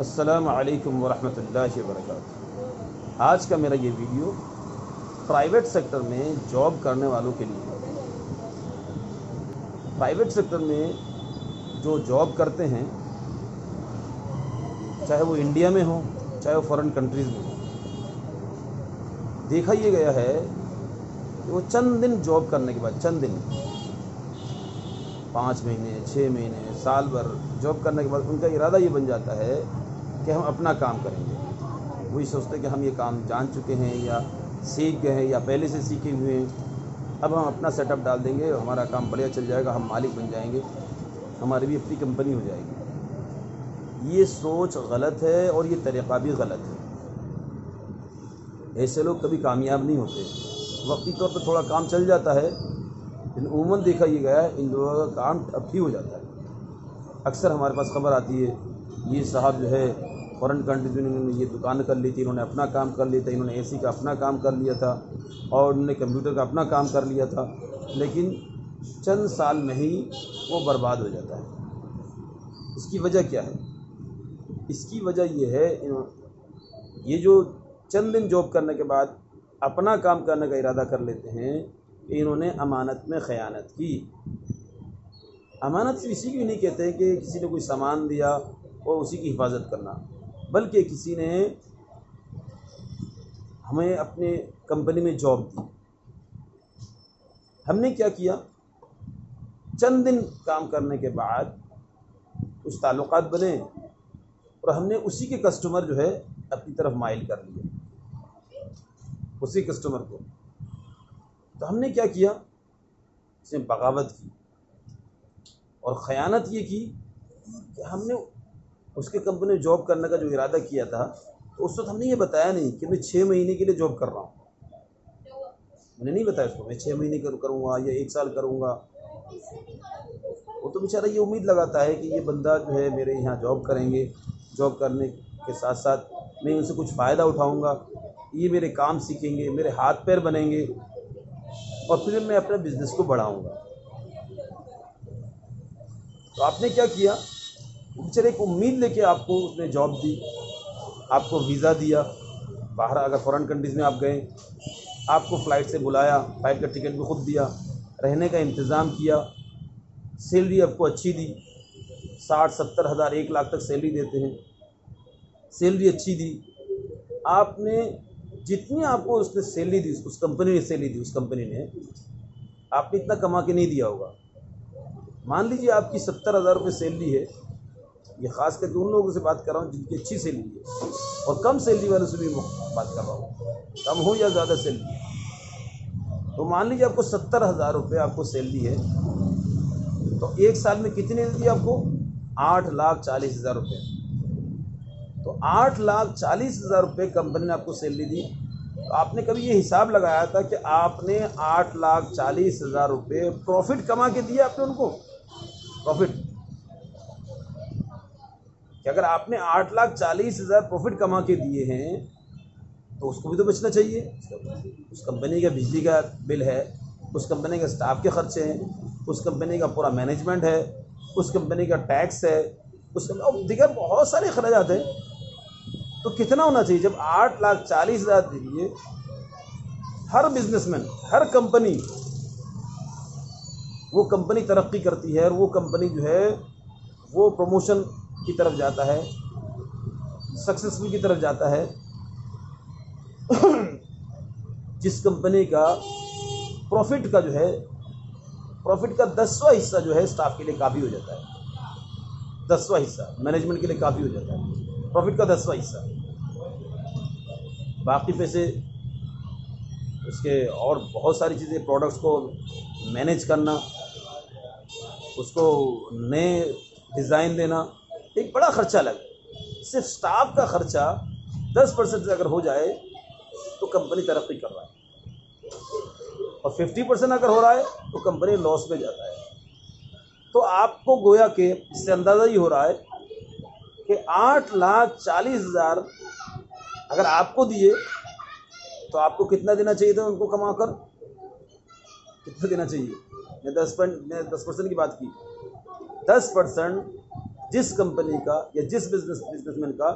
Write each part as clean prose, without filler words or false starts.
अस्सलामु अलैकुम वरहमतुल्लाहि वबरकातुहू। आज का मेरा ये वीडियो प्राइवेट सेक्टर में जॉब करने वालों के लिए है। प्राइवेट सेक्टर में जो जॉब करते हैं, चाहे वो इंडिया में हो चाहे वो फॉरेन कंट्रीज़ में हो, देखा ये गया है कि वो चंद दिन जॉब करने के बाद, चंद दिन 5 महीने 6 महीने साल भर जॉब करने के बाद उनका इरादा ये बन जाता है कि हम अपना काम करेंगे। वही सोचते हैं कि हम ये काम जान चुके हैं या सीख गए हैं या पहले से सीखे हुए हैं, अब हम अपना सेटअप डाल देंगे, हमारा काम बढ़िया चल जाएगा, हम मालिक बन जाएंगे, हमारी भी अपनी कंपनी हो जाएगी। ये सोच गलत है और ये तरीक़ा भी गलत है। ऐसे लोग कभी कामयाब नहीं होते। वक्ती तौर पर थोड़ा काम चल जाता है, लेकिन उमूमन देखा ये गया है इन लोगों का काम अब ही हो जाता है। अक्सर हमारे पास खबर आती है, ये साहब जो है फॉरेन कंट्रीज में इन्होंने ये दुकान कर ली थी, इन्होंने अपना काम कर लिया था, इन्होंने एसी का अपना काम कर लिया था और उन्होंने कंप्यूटर का अपना काम कर लिया था, लेकिन चंद साल में ही वो बर्बाद हो जाता है। इसकी वजह क्या है? इसकी वजह ये है, ये जो चंद दिन जॉब करने के बाद अपना काम करने का इरादा कर लेते हैं कि इन्होंने अमानत में ख़यानत की। अमानत सिर्फ इसी की नहीं कहते हैं कि किसी ने कोई सामान दिया और उसी की हिफाजत करना, बल्कि किसी ने हमें अपने कंपनी में जॉब दी, हमने क्या किया, चंद दिन काम करने के बाद कुछ ताल्लुकात बने और हमने उसी के कस्टमर जो है अपनी तरफ माइल कर लिए, उसी कस्टमर को। तो हमने क्या किया, इसमें बगावत की और ख़यानत ये की कि हमने उसके कंपनी में जॉब करने का जो इरादा किया था, तो उस वक्त हमने ये बताया नहीं कि मैं 6 महीने के लिए जॉब कर रहा हूँ। मैंने नहीं बताया उसको मैं 6 महीने करूँगा या 1 साल करूँगा। वो तो बेचारा ये उम्मीद लगाता है कि ये बंदा जो है मेरे यहाँ जॉब करेंगे, जॉब करने के साथ साथ मैं उनसे कुछ फ़ायदा उठाऊँगा, ये मेरे काम सीखेंगे, मेरे हाथ पैर बनेंगे और फिर मैं अपने बिज़नेस को बढ़ाऊँगा। तो आपने क्या किया, बेचारे एक उम्मीद लेके आपको उसने जॉब दी, आपको वीज़ा दिया, बाहर अगर फॉरेन कंट्रीज़ में आप गए, आपको फ़्लाइट से बुलाया, फ़्लाइट का टिकट भी खुद दिया, रहने का इंतज़ाम किया, सैलरी आपको अच्छी दी, 60-70 हज़ार 1 लाख तक सैलरी देते हैं, सैलरी अच्छी दी। आपने जितनी आपको उसने सैलरी दी, उस कंपनी ने सैलरी दी, उस कंपनी ने आपने इतना कमा के नहीं दिया होगा। मान लीजिए आपकी 70 हज़ार रुपये सैलरी है, ये ख़ास करके उन लोगों से बात कर रहा हूँ जिनकी अच्छी सैलरी है, और कम सैलरी वालों से भी बात कर रहा हूँ, कम हो या ज़्यादा सैलरी। तो मान लीजिए आपको 70 हज़ार रुपये आपको सैलरी है, तो 1 साल में कितने दी आपको? 8,40,000 रुपये। तो 8,40,000 रुपये कंपनी ने आपको सैलरी दी। तो आपने कभी ये हिसाब लगाया था कि आपने 8,40,000 रुपये प्रॉफिट कमा के दिए आपने उनको? प्रॉफिट कि अगर आपने 8,40,000 प्रॉफिट कमा के दिए हैं तो उसको भी तो बचना चाहिए। उस कंपनी का बिजली का बिल है, उस कंपनी का स्टाफ के खर्चे हैं, उस कंपनी का पूरा मैनेजमेंट है, उस कंपनी का टैक्स है, और दिगर बहुत सारे खर्चात हैं। तो कितना होना चाहिए? जब 8,40,000 दीजिए, हर बिजनेसमैन, हर कंपनी, वो कंपनी तरक्की करती है और वो कंपनी जो है वो प्रमोशन की तरफ जाता है, सक्सेसफुल की तरफ जाता है। जिस कंपनी का प्रॉफिट का जो है, प्रॉफिट का 10वां हिस्सा जो है स्टाफ के लिए काफ़ी हो जाता है, 10वां हिस्सा मैनेजमेंट के लिए काफ़ी हो जाता है, प्रॉफिट का 10वां हिस्सा। बाकी पैसे उसके और बहुत सारी चीज़ें, प्रोडक्ट्स को मैनेज करना, उसको नए डिज़ाइन देना, एक बड़ा ख़र्चा लगे। सिर्फ स्टाफ का ख़र्चा 10% से अगर हो जाए तो कंपनी तरक्की कर रहा है, और 50% अगर हो रहा है तो कंपनी लॉस में जाता है। तो आपको गोया के इससे अंदाज़ा ही हो रहा है कि 8,40,000 अगर आपको दिए तो आपको कितना देना चाहिए था उनको कमा कर? कितना देना चाहिए? मैं 10% की बात की। 10% जिस कंपनी का या जिस बिजनेसमैन का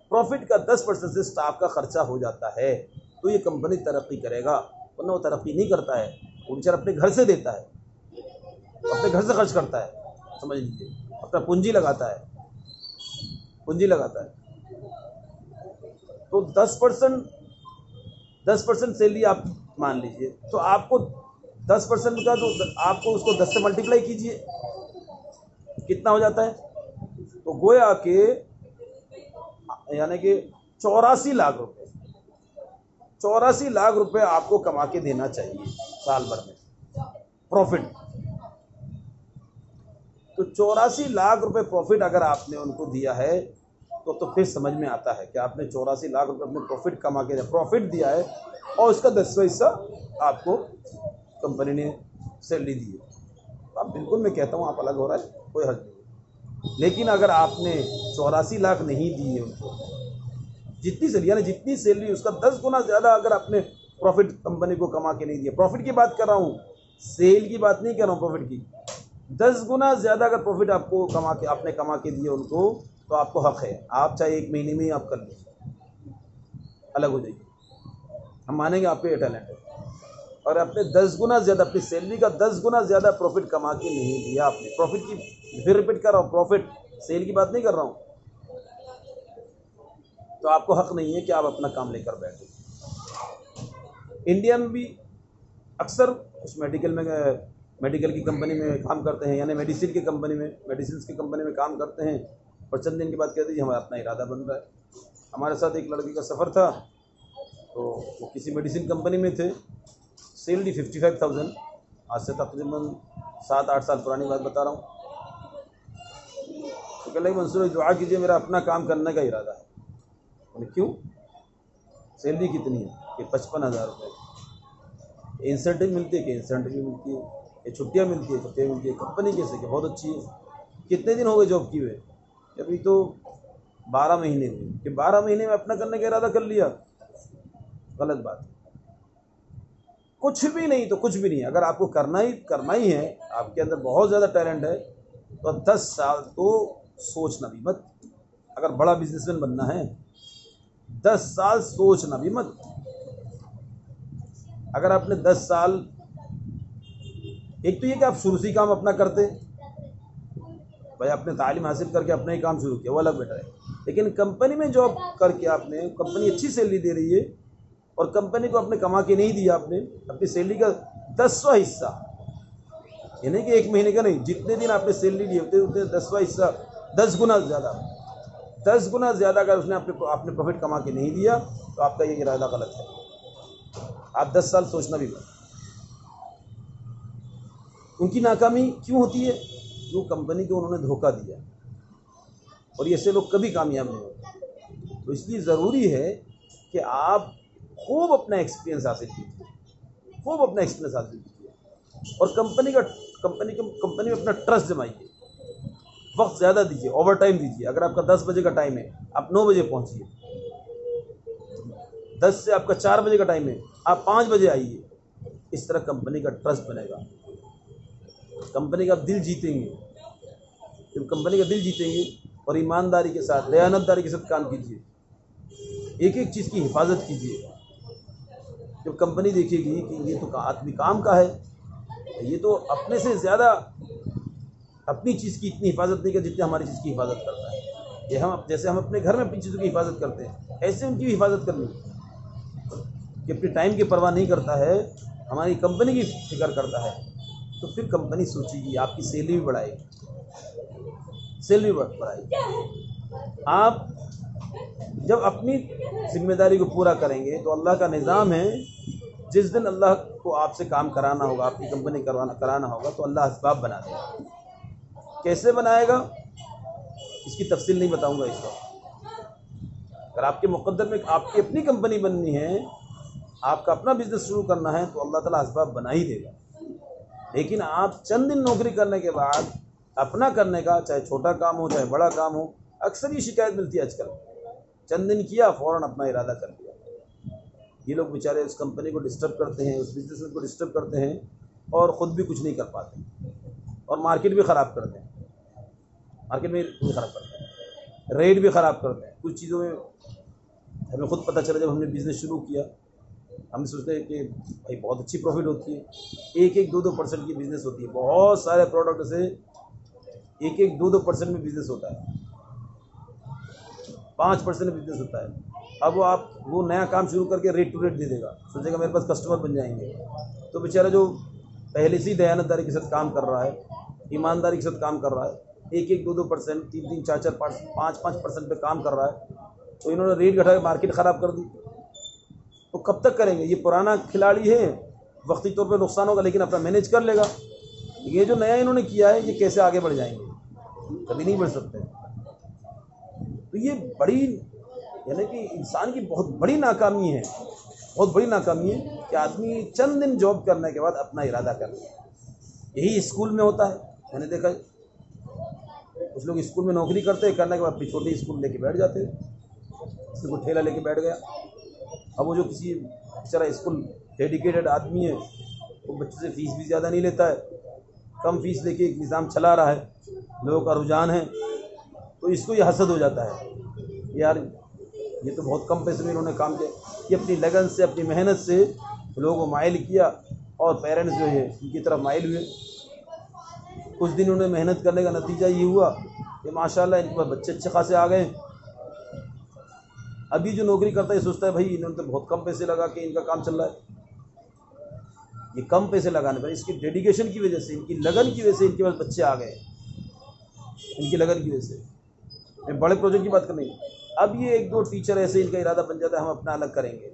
प्रॉफिट का 10% से स्टाफ का खर्चा हो जाता है तो ये कंपनी तरक्की करेगा, वरना वो तरक्की नहीं करता है। वो बेचारा अपने घर से देता है, अपने घर से खर्च करता है, समझ लीजिए, अपना पूंजी लगाता है। तो 10% सैलरी आप मान लीजिए, तो आपको 10% का तो आपको उसको 10 से मल्टीप्लाई कीजिए, कितना हो जाता है? तो गोया के यानी कि 84 लाख रुपए, 84 लाख रुपए आपको कमा के देना चाहिए साल भर में प्रॉफिट। तो 84 लाख रुपए प्रॉफिट अगर आपने उनको दिया है तो फिर समझ में आता है कि आपने 84 लाख रुपए अपने प्रॉफिट कमा के प्रॉफिट दिया है और उसका 10वां हिस्सा आपको कंपनी ने सैलरी दी है। तो आप बिल्कुल, मैं कहता हूँ आप अलग हो रहा है, कोई हर्ज नहीं। लेकिन अगर आपने 84 लाख नहीं दी है उनको, जितनी सैलरी यानी जितनी सैलरी उसका 10 गुना ज़्यादा अगर आपने प्रॉफिट कंपनी को कमा के नहीं दिया, प्रॉफिट की बात कर रहा हूँ, सेल की बात नहीं कर रहा हूँ, प्रॉफिट की, 10 गुना ज़्यादा अगर प्रॉफिट आपको आपने कमा के दिए उनको, तो आपको हक है, आप चाहे 1 महीने में ही आप कर लीजिए, अलग हो जाइए, हम मानेंगे आप पे टैलेंट है। और आपने 10 गुना ज़्यादा अपनी सैलरी का 10 गुना ज़्यादा प्रॉफिट कमा के नहीं दिया आपने, प्रॉफिट की फिर रिपीट कर रहा हूँ, प्रॉफिट, सेल की बात नहीं कर रहा हूँ, तो आपको हक नहीं है कि आप अपना काम लेकर बैठे। इंडिया में भी अक्सर उस मेडिकल की कंपनी में काम करते हैं, यानी मेडिसिन की कंपनी में काम करते हैं, और चंद दिन के बाद कहते हैं हमारा अपना इरादा बन रहा है। हमारे साथ एक लड़के का सफ़र था, तो वो किसी मेडिसिन कंपनी में थे, सैलरी 55,000, आज से तकरीबन 7-8 साल पुरानी बात बता रहा हूँ। तो कह लगे मंसूर दुआ कीजिए, मेरा अपना काम करने का इरादा है। बोले क्यों? सैलरी कितनी है? कि 55,000 रुपये। इंसेंटिव मिलती है कि इंसेंटिव मिलती है, ये छुट्टियाँ मिलती है, छुट्टियाँ मिलती है। कंपनी कैसे कि बहुत अच्छी है। कितने दिन हो गए जॉब किए हुए? अभी तो 12 महीने हुए। कि 12 महीने में अपना करने का इरादा कर लिया, गलत बात है। कुछ भी नहीं तो कुछ भी नहीं। अगर आपको करना ही है, आपके अंदर बहुत ज़्यादा टैलेंट है, तो 10 साल तो सोचना भी मत। अगर बड़ा बिजनेसमैन बनना है, 10 साल सोचना भी मत। अगर आपने 10 साल, एक तो ये कि आप शुरू से ही काम अपना करते, भाई आपने तालीम हासिल करके अपना ही काम शुरू किया, वो अलग बेटर है। लेकिन कंपनी में जॉब करके आपने, कंपनी अच्छी सैलरी दे रही है और कंपनी को आपने कमा के नहीं दिया, आपने अपनी सैलरी का 10वां हिस्सा, ये नहीं कि 1 महीने का नहीं, जितने दिन आपने सैलरी लिए होते उतने 10वां हिस्सा, 10 गुना ज़्यादा अगर उसने आपने प्रॉफिट कमा के नहीं दिया, तो आपका ये इरादा गलत है। आप 10 साल सोचना भी मत। उनकी नाकामी क्यों होती है? जो कंपनी को उन्होंने धोखा दिया, और ऐसे लोग कभी कामयाब नहीं होते। तो इसलिए ज़रूरी है कि आप खूब अपना एक्सपीरियंस हासिल कीजिए, और कंपनी में अपना ट्रस्ट जमाइए, वक्त ज़्यादा दीजिए, ओवर टाइम दीजिए। अगर आपका 10 बजे का टाइम है, आप 9 बजे पहुँचिए। 10 से आपका 4 बजे का टाइम है, आप 5 बजे आइए। इस तरह कंपनी का ट्रस्ट बनेगा, कंपनी का दिल जीतेंगे। जब कंपनी का दिल जीतेंगे और ईमानदारी के साथ, दयानतदारी के साथ काम कीजिए, एक एक चीज़ की हिफाजत कीजिए। जब कंपनी देखेगी कि ये तो आदमी काम का है, ये तो अपने से ज़्यादा अपनी चीज़ की इतनी हिफाजत नहीं कर जितनी हमारी चीज़ की हिफाजत करता है। ये हम, जैसे हम अपने घर में अपनी चीज़ों की हिफाजत करते हैं, ऐसे उनकी भी हिफाजत करनी कि अपने टाइम की परवाह नहीं करता है, हमारी कंपनी की फिक्र करता है, तो फिर कंपनी सोचेगी, आपकी सैलरी भी बढ़ाएगी। आप जब अपनी जिम्मेदारी को पूरा करेंगे तो अल्लाह का निज़ाम है, जिस दिन अल्लाह को आपसे काम कराना होगा, आपकी कंपनी कराना होगा, तो अल्लाह असबाब बना देगा। कैसे बनाएगा इसकी तफसील नहीं बताऊंगा इस वक्त। अगर आपके मुकद्दर में आपकी अपनी कंपनी बननी है, आपका अपना बिजनेस शुरू करना है, तो अल्लाह ताला असबाब बना ही देगा। लेकिन आप चंद दिन नौकरी करने के बाद अपना करने का, चाहे छोटा काम हो चाहे बड़ा काम हो, अक्सर ये शिकायत मिलती है आजकल, चंद दिन किया फ़ौरन अपना इरादा कर लिया। ये लोग बेचारे उस कंपनी को डिस्टर्ब करते हैं, उस बिजनेस को डिस्टर्ब करते हैं, और ख़ुद भी कुछ नहीं कर पाते, और मार्केट भी ख़राब करते हैं। मार्केट में भी ख़राब करते हैं, रेट भी ख़राब करते हैं। कुछ चीज़ों में हमें खुद पता चला, जब हमने बिज़नेस शुरू किया हम सोचते हैं कि भाई बहुत अच्छी प्रॉफिट होती है, 1-2% की बिज़नेस होती है, बहुत सारे प्रोडक्ट से 1-2% में बिज़नेस होता है, 5% में बिज़नेस होता है। अब वो नया काम शुरू करके रेट टू रेट दे देगा, सोचेगा मेरे पास कस्टमर बन जाएंगे। तो बेचारा जो पहले से ही दयानतदारी के साथ काम कर रहा है, ईमानदारी के साथ काम कर रहा है, 1-2%, 3-3, 4-4, 5-5% पे काम कर रहा है, तो इन्होंने रेट घटा के मार्केट ख़राब कर दी। तो कब तक करेंगे? ये पुराना खिलाड़ी है, वक्ती तौर पे नुकसान होगा लेकिन अपना मैनेज कर लेगा। ये जो नया इन्होंने किया है, ये कैसे आगे बढ़ जाएंगे? कभी नहीं बढ़ सकते। तो ये बड़ी, यानी कि इंसान की बहुत बड़ी नाकामी है, बहुत बड़ी नाकामी है कि आदमी चंद दिन जॉब करने के बाद अपना इरादा कर ले। यही स्कूल में होता है, मैंने देखा कुछ लोग स्कूल में नौकरी करते हैं, करने के बाद फिर छोटी स्कूल लेके बैठ जाते हैं। किसी को ठेला लेके बैठ गया, अब वो जो किसी बेचारा स्कूल डेडिकेटेड आदमी है, वो बच्चे से फीस भी ज़्यादा नहीं लेता है, कम फीस लेके एक निज़ाम चला रहा है, लोगों का रुझान है, तो इसको ये हसद हो जाता है, यार ये तो बहुत कम पैसे में इन्होंने काम किया। ये अपनी लगन से, अपनी मेहनत से लोगों को माइल किया और पेरेंट्स जो है इनकी तरफ माइल हुए। कुछ दिन उन्हें मेहनत करने का नतीजा ये हुआ कि माशाल्लाह इनके पास बच्चे अच्छे खासे आ गए। अभी जो नौकरी करता है सोचता है भाई इन्होंने तो बहुत कम पैसे लगा के इनका काम चल रहा है। ये कम पैसे लगाने पर इसकी डेडिकेशन की वजह से, इनकी लगन की वजह से इनके पास बच्चे आ गए, इनकी लगन की वजह से। मैं बड़े प्रोजेक्ट की बात कर रही हूँ। अब ये 1-2 टीचर ऐसे इनका इरादा बन जाता है हम अपना अलग करेंगे,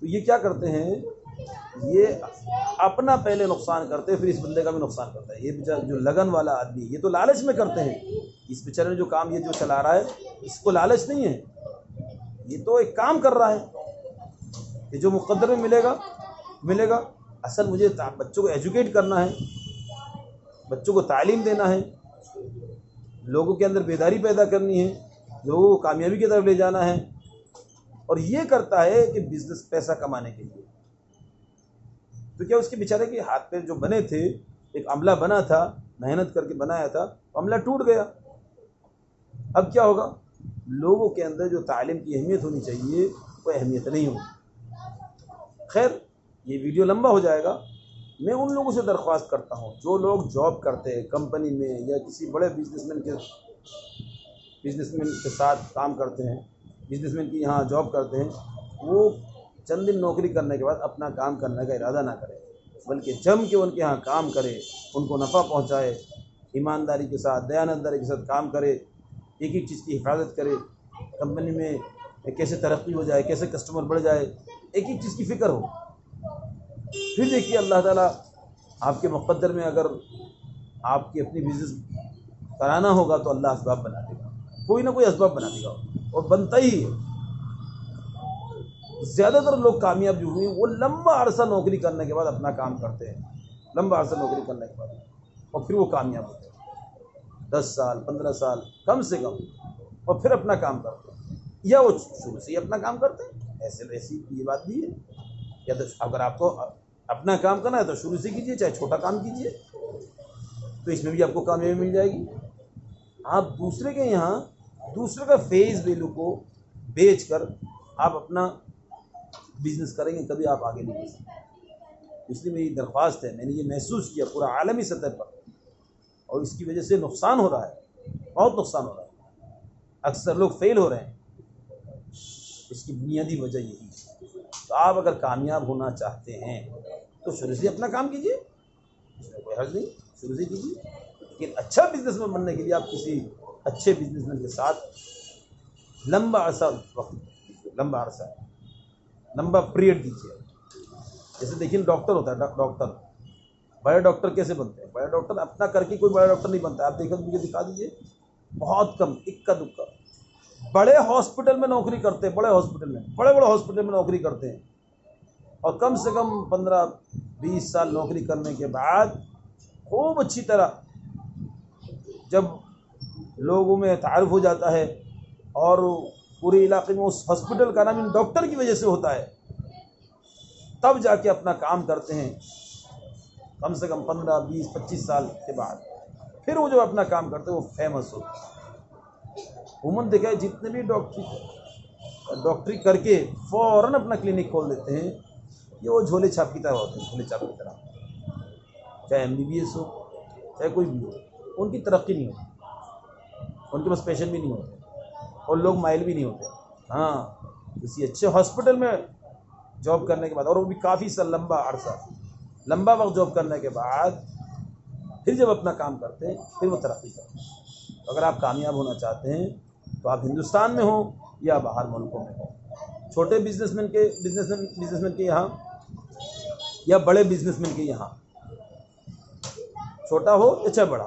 तो ये क्या करते हैं, ये अपना पहले नुकसान करते हैं, फिर इस बंदे का भी नुकसान करता है। ये बेचारा जो लगन वाला आदमी, ये तो लालच में करते हैं। इस बेचारे ने जो काम ये जो चला रहा है, इसको लालच नहीं है, ये तो एक काम कर रहा है, ये जो मुकद्दर में मिलेगा मिलेगा। असल मुझे बच्चों को एजुकेट करना है, बच्चों को तालीम देना है, लोगों के अंदर बेदारी पैदा करनी है, लोगों को कामयाबी की तरफ ले जाना है, और ये करता है कि बिजनेस पैसा कमाने के लिए। तो क्या उसके बेचारे के हाथ पैर जो बने थे, एक अमला बना था, मेहनत करके बनाया था, अमला टूट गया। अब क्या होगा? लोगों के अंदर जो तालीम की अहमियत होनी चाहिए वो अहमियत नहीं होगी। खैर, ये वीडियो लंबा हो जाएगा। मैं उन लोगों से दरख्वास्त करता हूँ जो लोग जॉब करते हैं कंपनी में या किसी बड़े बिजनेसमैन के साथ काम करते हैं, बिजनेसमैन की यहाँ जॉब करते हैं, वो चंद दिन नौकरी करने के बाद अपना काम करने का इरादा ना करें, बल्कि जम के उनके यहाँ काम करे, उनको नफ़ा पहुँचाए, ईमानदारी के साथ, दयानतदारी के साथ काम करे, एक एक चीज़ की हिफाजत करे, कंपनी में कैसे तरक्की हो जाए, कैसे कस्टमर बढ़ जाए, एक एक चीज़ की फ़िक्र हो। फिर देखिए अल्लाह ताला आपके मुक़द्दर में अगर आपकी अपनी बिज़नेस कराना होगा तो अल्लाह असबाब बना देगा, कोई ना कोई असबाब बना देगा, और बनता ही है। ज़्यादातर लोग कामयाब जो हुए वो लंबा अरसा नौकरी करने के बाद अपना काम करते हैं, लंबा अरसा नौकरी करने के बाद, और फिर वो कामयाब होते हैं 10 साल 15 साल कम से कम, और फिर अपना काम करते हैं, या वो शुरू से ही अपना काम करते हैं। ऐसी ये बात भी है, या तो अगर आपको अपना काम करना है तो शुरू से कीजिए, चाहे छोटा काम कीजिए, तो इसमें भी आपको कामयाबी मिल जाएगी। आप दूसरे के यहाँ दूसरे का फेस वैल्यू को बेचकर आप अपना बिजनेस करेंगे, कभी आप आगे नहीं बढ़ सकते। इसलिए मेरी दरख्वास्त है, मैंने ये महसूस किया पूरा आलमी सतह पर, और इसकी वजह से नुकसान हो रहा है, बहुत नुकसान हो रहा है, अक्सर लोग फेल हो रहे हैं। इसकी बुनियादी वजह यही है। तो आप अगर कामयाब होना चाहते हैं तो शुरू से अपना काम कीजिए, इसमें कोई हर्ज नहीं, शुरू से कीजिए। लेकिन अच्छा बिजनेसमैन बनने के लिए आप किसी अच्छे बिजनेसमैन के साथ लंबा अरसा वक्त, लंबा पीरियड दीजिए। जैसे देखिए डॉक्टर होता है, डॉक्टर, बड़े डॉक्टर कैसे बनते हैं? बड़े डॉक्टर अपना करके कोई बड़ा डॉक्टर नहीं बनता। आप देखो, मुझे दिखा दीजिए, बहुत कम, इक्का दुक्का बड़े हॉस्पिटल में नौकरी करते हैं, बड़े बड़े हॉस्पिटल में नौकरी करते हैं, और कम से कम 15-20 साल नौकरी करने के बाद खूब अच्छी तरह जब लोगों में तारुफ हो जाता है, और पूरे इलाके में उस हॉस्पिटल का नाम इन डॉक्टर की वजह से होता है, तब जाके अपना काम करते हैं, कम से कम 15-20-25 साल के बाद। फिर वो जब अपना काम करते हैं वो फेमस होते हैं। उमूमन देखा है जितने भी डॉक्टरी करके फ़ौरन अपना क्लिनिक खोल देते हैं, ये वो झोले छाप की तरह होते हैं, झोले छाप की तरह, चाहे MBBS हो चाहे कोई भी हो, उनकी तरक्की नहीं होती, उनके पास पेशेंट भी नहीं होते और लोग माइल भी नहीं होते। हाँ, किसी अच्छे हॉस्पिटल में जॉब करने के बाद, और वो भी काफ़ी लंबा अरसा, लंबा वक्त जॉब करने के बाद फिर जब अपना काम करते हैं फिर वो तरक्की करते हैं। तो अगर आप कामयाब होना चाहते हैं तो आप हिंदुस्तान में हो या बाहर मुल्कों में हो, छोटे बिजनेसमैन के यहाँ या बड़े बिजनेसमैन के यहाँ, छोटा हो या चाहे बड़ा,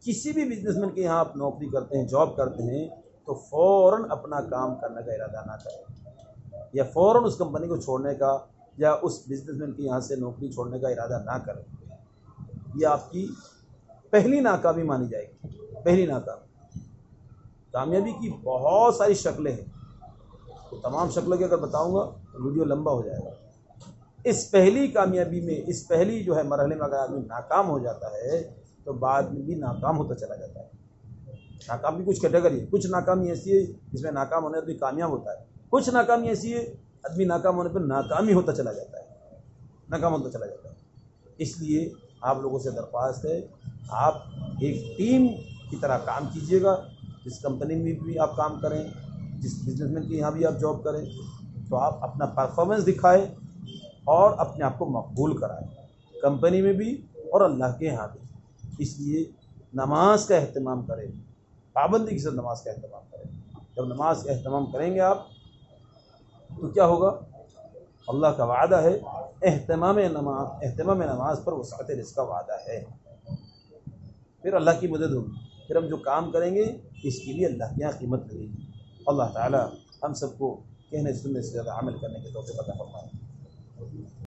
किसी भी बिजनेसमैन के यहाँ आप नौकरी करते हैं, जॉब करते हैं, तो फ़ौरन अपना काम करने का इरादा ना करें, या फ़ौरन उस कंपनी को छोड़ने का या उस बिजनेसमैन के यहाँ से नौकरी छोड़ने का इरादा ना करें। ये आपकी पहली नाकामी मानी जाएगी, पहली नाकामी। कामयाबी की बहुत सारी शक्लें हैं, तो तमाम शक्लों की अगर बताऊंगा तो वीडियो लंबा हो जाएगा। इस पहली कामयाबी में, इस पहली जो है मरहले में अगर आदमी नाकाम हो जाता है तो बाद में भी नाकाम होता चला जाता है। नाकाम की कुछ कैटेगरी है, कुछ नाकामी ऐसी है जिसमें नाकाम होने पर कामयाब होता है, कुछ नाकामी ऐसी है आदमी नाकाम होने पर नाकामी होता चला जाता है, नाकाम होता चला जाता है। इसलिए आप लोगों से दरख्वास्त है, आप एक टीम की तरह काम कीजिएगा। जिस कंपनी में भी आप काम करें, जिस बिजनेसमैन के यहाँ भी आप जॉब करें, तो आप अपना परफॉर्मेंस दिखाएं और अपने आप को मकबूल कराएं, कंपनी में भी और अल्लाह के यहाँ भी। इसलिए नमाज का एहतमाम करें, पाबंदी के साथ नमाज का एहतमाम करें। जब नमाज का एहतमाम करेंगे आप तो क्या होगा, अल्लाह का वादा है, एहतमाम नमाज पर वसाअत रिज़्क़ का वादा है। फिर अल्लाह की मदद होगी, फिर हम जो काम करेंगे इसके लिए अल्लाह के यहाँ कीमत लगेगी। अल्लाह ताला हम सबको कहने सुनने से ज़्यादा अमल करने के तौफ़ीक़ अता फरमाए।